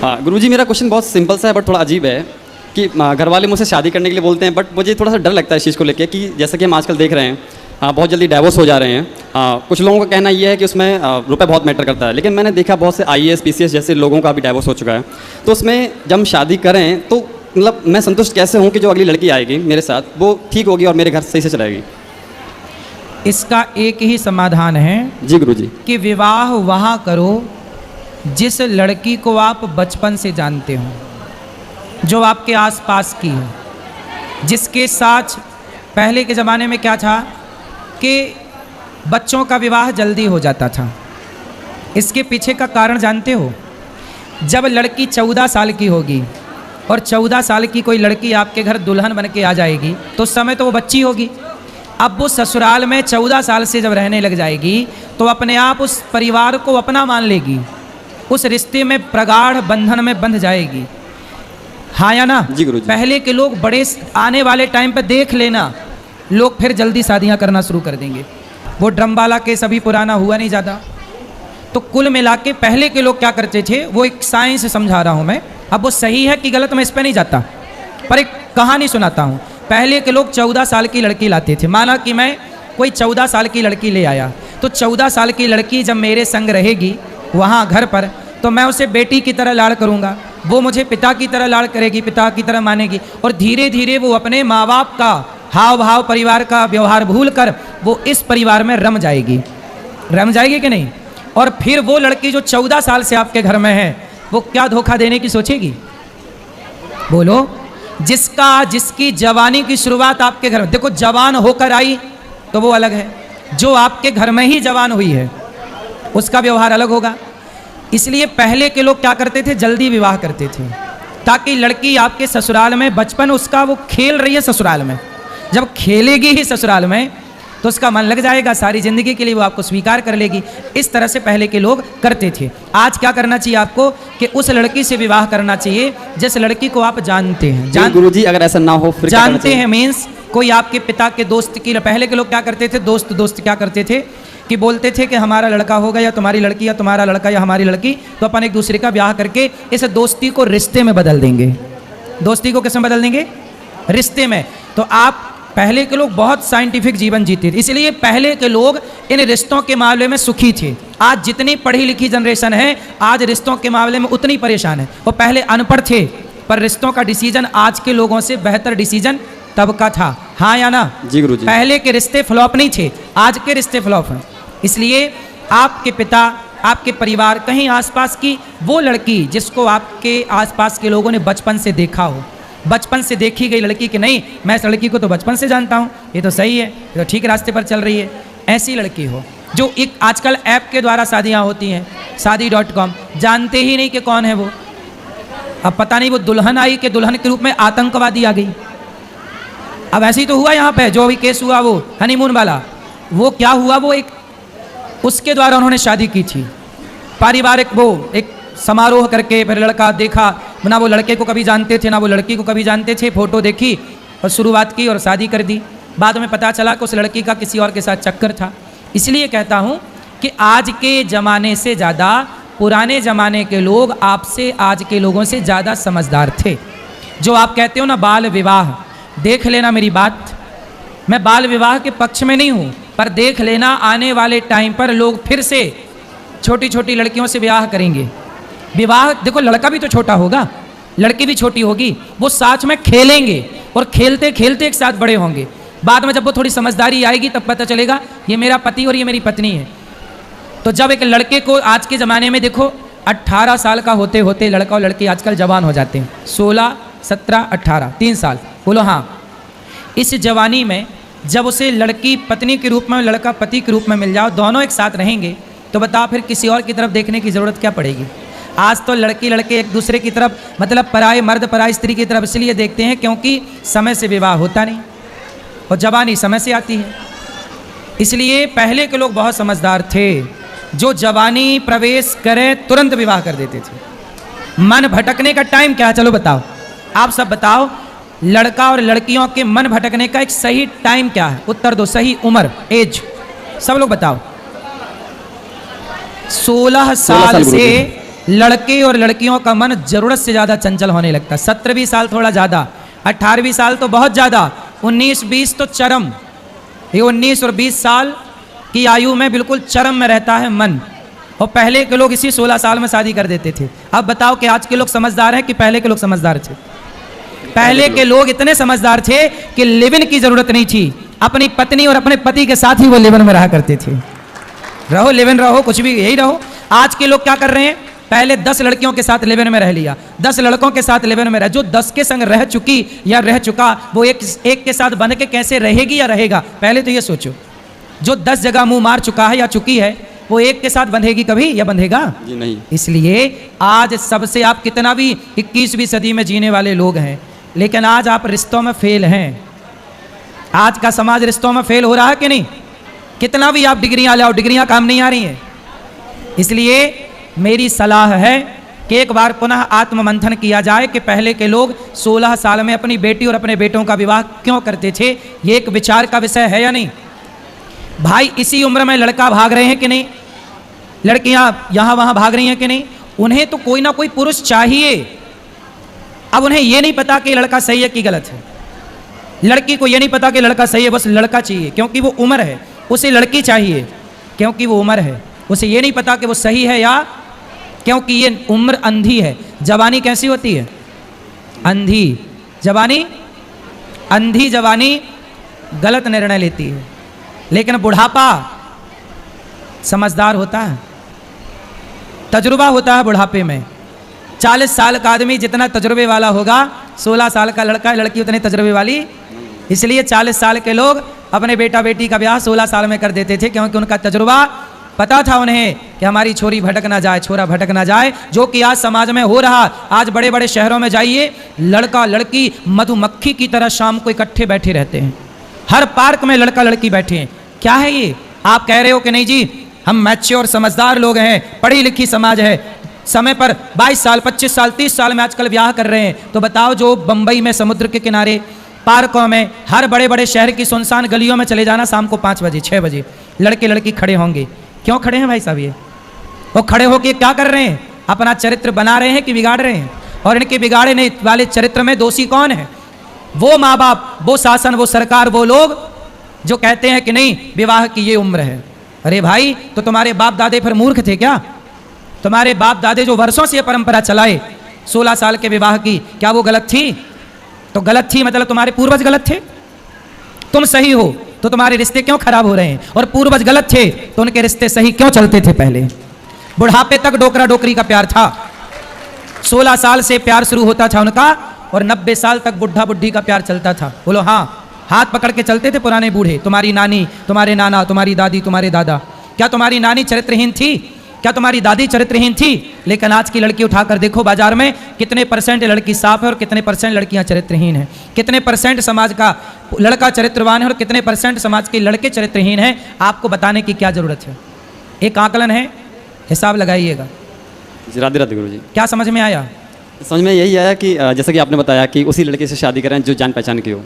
हाँ गुरुजी, मेरा क्वेश्चन बहुत सिंपल सा है बट थोड़ा अजीब है कि घर वाले मुझसे शादी करने के लिए बोलते हैं, बट मुझे थोड़ा सा डर लगता है इस चीज़ को लेकर कि जैसा कि हम आजकल देख रहे हैं बहुत जल्दी डाइवोर्स हो जा रहे हैं। कुछ लोगों का कहना ये है कि उसमें रुपए बहुत मैटर करता है, लेकिन मैंने देखा बहुत से IAS PCS जैसे लोगों का भी डाइवोर्स हो चुका है। तो उसमें जब हम शादी करें तो मतलब मैं संतुष्ट कैसे हूँ कि जो अगली लड़की आएगी मेरे साथ वो ठीक होगी और मेरे घर सही से चलाएगी? इसका एक ही समाधान है जी गुरुजी। कि विवाह वहाँ करो जिस लड़की को आप बचपन से जानते हो, जो आपके आसपास की हो, जिसके साथ पहले के ज़माने में क्या था कि बच्चों का विवाह जल्दी हो जाता था। इसके पीछे का कारण जानते हो? जब लड़की 14 साल की होगी और 14 साल की कोई लड़की आपके घर दुल्हन बन के आ जाएगी तो उस समय तो वो बच्ची होगी। अब वो ससुराल में 14 साल से जब रहने लग जाएगी तो अपने आप उस परिवार को अपना मान लेगी, उस रिश्ते में प्रगाढ़ बंधन में बंध जाएगी। हाँ या ना? जी गुरुजी। पहले के लोग बड़े आने वाले टाइम पे देख लेना, लोग फिर जल्दी शादियां करना शुरू कर देंगे। वो ड्रमवाला केस अभी पुराना हुआ नहीं ज़्यादा। तो कुल मिला के पहले के लोग क्या करते थे, वो एक साइंस समझा रहा हूँ मैं, अब वो सही है कि गलत मैं इस पर नहीं जाता, पर एक कहानी सुनाता हूँ। पहले के लोग 14 साल की लड़की लाते थे। माना कि मैं कोई 14 साल की लड़की ले आया, तो 14 साल की लड़की जब मेरे संग रहेगी वहाँ घर पर, तो मैं उसे बेटी की तरह लाड़ करूँगा, वो मुझे पिता की तरह लाड़ करेगी, पिता की तरह मानेगी, और धीरे धीरे वो अपने माँ बाप का हाव भाव, परिवार का व्यवहार भूल कर वो इस परिवार में रम जाएगी। रम जाएगी कि नहीं? और फिर वो लड़की जो 14 साल से आपके घर में है वो क्या धोखा देने की सोचेगी? बोलो। जिसकी जवानी की शुरुआत आपके घर में, देखो जवान होकर आई तो वो अलग है, जो आपके घर में ही जवान हुई है उसका व्यवहार अलग होगा। इसलिए पहले के लोग क्या करते थे, जल्दी विवाह करते थे ताकि लड़की आपके ससुराल में, बचपन उसका वो खेल रही है ससुराल में, जब खेलेगी ही ससुराल में तो उसका मन लग जाएगा, सारी ज़िंदगी के लिए वो आपको स्वीकार कर लेगी। इस तरह से पहले के लोग करते थे। आज क्या करना चाहिए आपको कि उस लड़की से विवाह करना चाहिए जिस लड़की को आप जानते हैं। गुरुजी अगर ऐसा ना हो फिर जानते हैं मीन्स कोई आपके पिता के दोस्त की। पहले के लोग क्या करते थे, दोस्त क्या करते थे कि बोलते थे कि हमारा लड़का होगा या तुम्हारी लड़की, या तुम्हारा लड़का या हमारी लड़की, तो अपन एक दूसरे का ब्याह करके इस दोस्ती को रिश्ते में बदल देंगे। दोस्ती को किसमें बदल देंगे? रिश्ते में। तो आप पहले के लोग बहुत साइंटिफिक जीवन जीते थे, इसलिए पहले के लोग इन रिश्तों के मामले में सुखी थे। आज जितनी पढ़ी लिखी जनरेशन है आज रिश्तों के मामले में उतनी परेशान है। वो पहले अनपढ़ थे पर रिश्तों का डिसीजन आज के लोगों से बेहतर डिसीजन तब का था। हाँ या ना? जी गुरुजी। पहले के रिश्ते फ्लॉप नहीं थे, आज के रिश्ते फ्लॉप हैं। इसलिए आपके पिता, आपके परिवार, कहीं आसपास की वो लड़की जिसको आपके आसपास के लोगों ने बचपन से देखा हो, बचपन से देखी गई लड़की कि नहीं मैं इस लड़की को तो बचपन से जानता हूँ, ये तो सही है, ये तो ठीक रास्ते पर चल रही है, ऐसी लड़की हो। जो एक आजकल ऐप के द्वारा शादियाँ होती हैं, शादी.com, जानते ही नहीं कि कौन है वो। अब पता नहीं वो दुल्हन आई कि दुल्हन के रूप में आतंकवादी आ गई। अब ऐसे ही तो हुआ यहाँ पे, जो अभी केस हुआ वो हनीमून वाला, वो क्या हुआ, वो एक उसके द्वारा उन्होंने शादी की थी, पारिवारिक वो एक समारोह करके, फिर लड़का देखा, ना वो लड़के को कभी जानते थे ना वो लड़की को कभी जानते थे, फोटो देखी और शुरुआत की और शादी कर दी। बाद में पता चला कि उस लड़की का किसी और के साथ चक्कर था। इसलिए कहता हूँ कि आज के ज़माने से ज़्यादा पुराने ज़माने के लोग आपसे, आज के लोगों से ज़्यादा समझदार थे। जो आप कहते हो ना बाल विवाह, देख लेना मेरी बात, मैं बाल विवाह के पक्ष में नहीं हूँ, पर देख लेना आने वाले टाइम पर लोग फिर से छोटी छोटी लड़कियों से विवाह करेंगे। विवाह देखो, लड़का भी तो छोटा होगा, लड़की भी छोटी होगी, वो साथ में खेलेंगे और खेलते खेलते एक साथ बड़े होंगे। बाद में जब वो थोड़ी समझदारी आएगी तब पता चलेगा ये मेरा पति और ये मेरी पत्नी है। तो जब एक लड़के को आज के ज़माने में देखो 18 साल का होते होते लड़का और लड़की आजकल जवान हो जाते हैं, 16, 17, 18, 3 साल, बोलो हाँ। इस जवानी में जब उसे लड़की पत्नी के रूप में, लड़का पति के रूप में मिल जाओ, दोनों एक साथ रहेंगे, तो बताओ फिर किसी और की तरफ देखने की ज़रूरत क्या पड़ेगी। आज तो लड़की लड़के एक दूसरे की तरफ, मतलब पराए मर्द पराई स्त्री की तरफ इसलिए देखते हैं क्योंकि समय से विवाह होता नहीं और जवानी समय से आती है। इसलिए पहले के लोग बहुत समझदार थे, जो जवानी प्रवेश करे तुरंत विवाह कर देते थे। मन भटकने का टाइम क्या है, चलो बताओ, आप सब बताओ, लड़का और लड़कियों के मन भटकने का एक सही टाइम क्या है, उत्तर दो, सही उम्र, एज, सब लोग बताओ। 16 साल से लड़के और लड़कियों का मन जरूरत से ज़्यादा चंचल होने लगता है। 17-20 साल थोड़ा ज़्यादा, 18-20 साल तो बहुत ज़्यादा, 19-20 तो चरम। ये 19 और 20 साल की आयु में बिल्कुल चरम में रहता है मन। और पहले के लोग इसी 16 साल में शादी कर देते थे। अब बताओ कि आज के लोग समझदार हैं कि पहले के लोग समझदार थे? पहले के लोग इतने समझदार थे कि लिव-इन की जरूरत नहीं थी। अपनी पत्नी और अपने पति के साथ ही वो लिव-इन में रहा करते थे। रहो लिव-इन रहो, कुछ भी यही रहो। आज के लोग क्या कर रहे हैं? पहले 10 लड़कियों के साथ लिव-इन में रह लिया, 10 लड़कों के साथ लिव-इन में रह। जो 10 के संग रह चुकी या रह चुका, वो एक के साथ बंध के कैसे रहेगी या रहेगा? पहले तो ये सोचो। जो 10 जगह मुंह मार चुका है या चुकी है, वो एक के साथ बंधेगी कभी या बंधेगा? जी नहीं। इसलिए आज सबसे, आप कितना भी 21वीं सदी में जीने वाले लोग हैं, लेकिन आज आप रिश्तों में फेल हैं। आज का समाज रिश्तों में फेल हो रहा है कि नहीं? कितना भी आप डिग्रियां लाओ, डिग्रियां काम नहीं आ रही हैं। इसलिए मेरी सलाह है कि एक बार पुनः आत्ममंथन किया जाए कि पहले के लोग 16 साल में अपनी बेटी और अपने बेटों का विवाह क्यों करते थे। ये एक विचार का विषय है या नहीं? भाई इसी उम्र में लड़का भाग रहे हैं कि नहीं? लड़कियां यहां वहां भाग रही हैं कि नहीं? उन्हें तो कोई ना कोई पुरुष चाहिए। अब उन्हें यह नहीं पता कि लड़का सही है कि गलत है। लड़की को यह नहीं पता कि लड़का सही है, बस लड़का चाहिए क्योंकि वो उम्र है। उसे लड़की चाहिए क्योंकि वो उम्र है। उसे ये नहीं पता कि वो सही है या, क्योंकि ये उम्र अंधी है। जवानी कैसी होती है? अंधी जवानी। अंधी जवानी गलत निर्णय लेती है, लेकिन बुढ़ापा समझदार होता है, तजुर्बा होता है बुढ़ापे में। 40 साल का आदमी जितना तजुर्बे वाला होगा, 16 साल का लड़का लड़की उतने तजुर्बे वाली। इसलिए 40 साल के लोग अपने बेटा बेटी का ब्याह 16 साल में कर देते थे, क्योंकि उनका तजुर्बा, पता था उन्हें कि हमारी छोरी भटक ना जाए, छोरा भटक ना जाए, जो कि आज समाज में हो रहा। आज बड़े बड़े शहरों में जाइए, लड़का लड़की मधुमक्खी की तरह शाम को इकट्ठे बैठे रहते हैं। हर पार्क में लड़का लड़की बैठे हैं। क्या है ये? आप कह रहे हो कि नहीं जी हम मैच्योर समझदार लोग हैं, पढ़ी लिखी समाज है, समय पर 22 साल 25 साल 30 साल में आजकल ब्याह कर रहे हैं। तो बताओ, जो बंबई में समुद्र के किनारे पार्कों में, हर बड़े बड़े शहर की सुनसान गलियों में चले जाना, शाम को 5 बजे 6 बजे लड़के लड़की खड़े होंगे। क्यों खड़े हैं भाई साहब? ये वो खड़े होके क्या कर रहे हैं? अपना चरित्र बना रहे हैं कि बिगाड़ रहे हैं? और इनके बिगाड़ने वाले चरित्र में दोषी कौन है? वो माँ बाप, वो शासन, वो सरकार, वो लोग जो कहते हैं कि नहीं विवाह की ये उम्र है। अरे भाई, तो तुम्हारे बाप दादे फिर मूर्ख थे क्या? तुम्हारे बाप दादे जो वर्षों से ये परंपरा चलाए 16 साल के विवाह की, क्या वो गलत थी? तो गलत थी मतलब तुम्हारे पूर्वज गलत थे। तुम सही हो तो तुम्हारे रिश्ते क्यों खराब हो रहे हैं? और पूर्वज गलत थे तो उनके रिश्ते सही क्यों चलते थे? पहले बुढ़ापे तक डोकरा डोकरी का प्यार था। 16 साल से प्यार शुरू होता था उनका, और 90 साल तक बुढ़ा बुढ़ी का प्यार चलता था। बोलो हाँ, हाथ पकड़ के चलते थे पुराने बूढ़े। तुम्हारी नानी, तुम्हारे नाना, तुम्हारी दादी, तुम्हारे दादा। क्या तुम्हारी नानी चरित्रहीन थी? क्या तुम्हारी दादी चरित्रहीन थी? लेकिन आज की लड़की उठाकर देखो बाजार में, कितने % लड़की साफ है और कितने % लड़कियां चरित्रहीन हैं। कितने % समाज का लड़का चरित्रवान है और कितने % समाज के लड़के चरित्रहीन हैं। आपको बताने की क्या जरूरत है? एक आकलन है, हिसाब लगाइएगा। राधे राधे गुरु जी। क्या समझ में आया? समझ में यही आया कि जैसा कि आपने बताया कि उसी लड़के से शादी करें जो जान पहचान की हो।